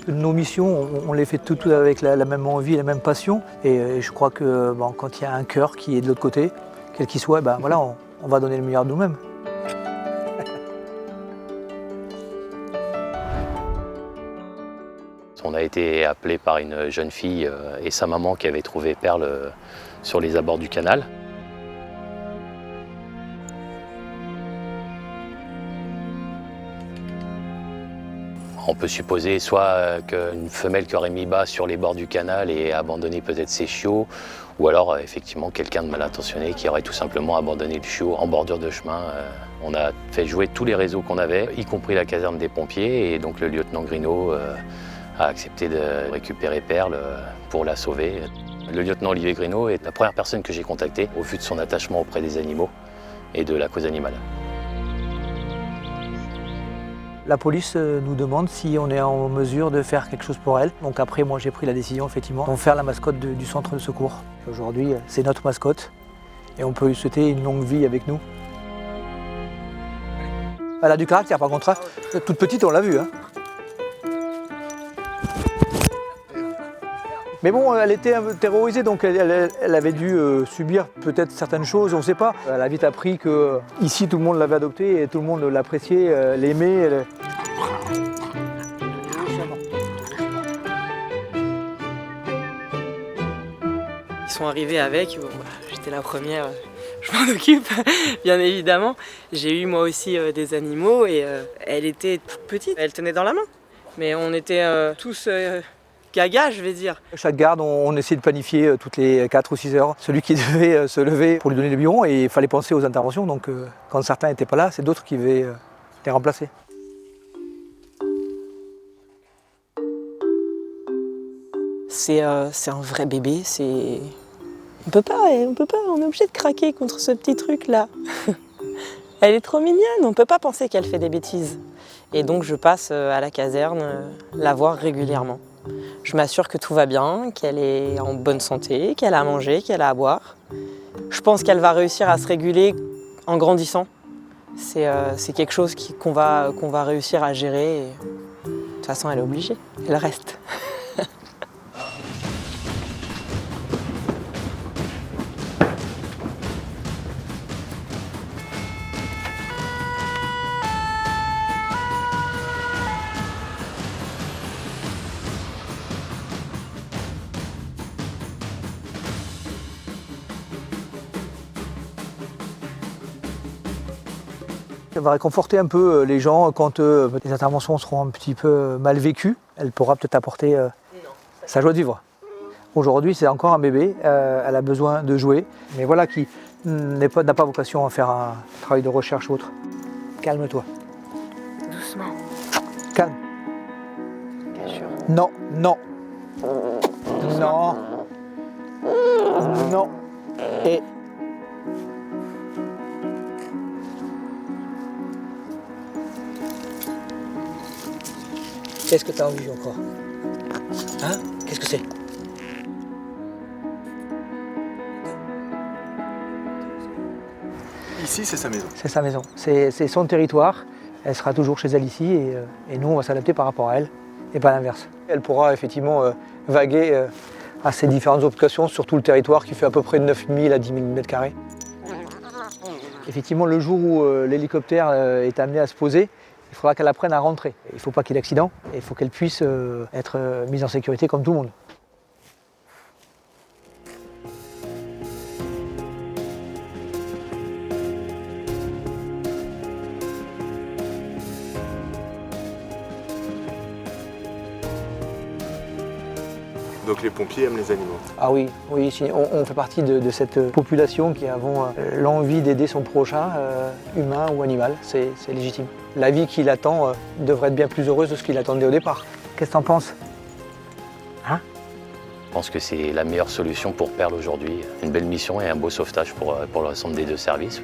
Nos missions, on les fait toutes avec la même envie, la même passion. Et je crois que quand il y a un cœur qui est de l'autre côté, quel qu'il soit, voilà, on va donner le meilleur de nous-mêmes. On a été appelé par une jeune fille et sa maman qui avait trouvé Perle sur les abords du canal. On peut supposer soit qu'une femelle qui aurait mis bas sur les bords du canal et abandonné peut-être ses chiots, ou alors effectivement quelqu'un de mal intentionné qui aurait tout simplement abandonné le chiot en bordure de chemin. On a fait jouer tous les réseaux qu'on avait, y compris la caserne des pompiers, et donc le lieutenant Grino a accepté de récupérer Perle pour la sauver. Le lieutenant Olivier Grino est la première personne que j'ai contactée au vu de son attachement auprès des animaux et de la cause animale. La police nous demande si on est en mesure de faire quelque chose pour elle. Donc après, moi j'ai pris la décision effectivement d'en faire la mascotte du centre de secours. Aujourd'hui, c'est notre mascotte et on peut lui souhaiter une longue vie avec nous. Elle a du caractère par contre, hein. Toute petite on l'a vu. Hein. Mais bon, elle était un peu terrorisée, donc elle avait dû subir peut-être certaines choses, on ne sait pas. Elle a vite appris que ici tout le monde l'avait adoptée et tout le monde l'appréciait, l'aimait. Ils sont arrivés avec, bon, j'étais la première, je m'en occupe, bien évidemment. J'ai eu moi aussi des animaux et elle était toute petite, elle tenait dans la main. Mais on était tous... gaga, je vais dire. Chaque garde, on essayait de planifier toutes les 4 ou 6 heures celui qui devait se lever pour lui donner le biberon et il fallait penser aux interventions. Donc quand certains n'étaient pas là, c'est d'autres qui devaient les remplacer. C'est un vrai bébé, c'est... On peut pas, on est obligé de craquer contre ce petit truc-là. Elle est trop mignonne, on peut pas penser qu'elle fait des bêtises. Et donc je passe à la caserne la voir régulièrement. Je m'assure que tout va bien, qu'elle est en bonne santé, qu'elle a à manger, qu'elle a à boire. Je pense qu'elle va réussir à se réguler en grandissant. C'est quelque chose qu'on va réussir à gérer. Et... De toute façon, elle est obligée, elle reste. Ça va réconforter un peu les gens quand les interventions seront un petit peu mal vécues. Elle pourra peut-être apporter sa joie de vivre. Aujourd'hui, c'est encore un bébé, elle a besoin de jouer, mais voilà, qui n'a pas vocation à faire un travail de recherche ou autre. Calme-toi. Doucement. Calme. Non, non. Non. Non. Et... Qu'est-ce que tu as envie encore? Hein? Qu'est-ce que c'est? Ici, c'est sa maison. C'est sa maison. C'est son territoire. Elle sera toujours chez elle ici et nous, on va s'adapter par rapport à elle et pas l'inverse. Elle pourra effectivement vaguer à ses différentes occupations sur tout le territoire qui fait à peu près 9 000 à 10 000 m². Effectivement, le jour où l'hélicoptère est amené à se poser, il faudra qu'elle apprenne à rentrer. Il ne faut pas qu'il y ait d'accident, il faut qu'elle puisse être mise en sécurité comme tout le monde. Donc les pompiers aiment les animaux. Ah oui, oui, on fait partie de cette population qui avons l'envie d'aider son prochain, humain ou animal, c'est légitime. La vie qui l'attend devrait être bien plus heureuse de ce qu'il attendait au départ. Qu'est-ce que t'en penses? Hein? Je pense que c'est la meilleure solution pour Perle aujourd'hui. Une belle mission et un beau sauvetage pour l'ensemble des deux services.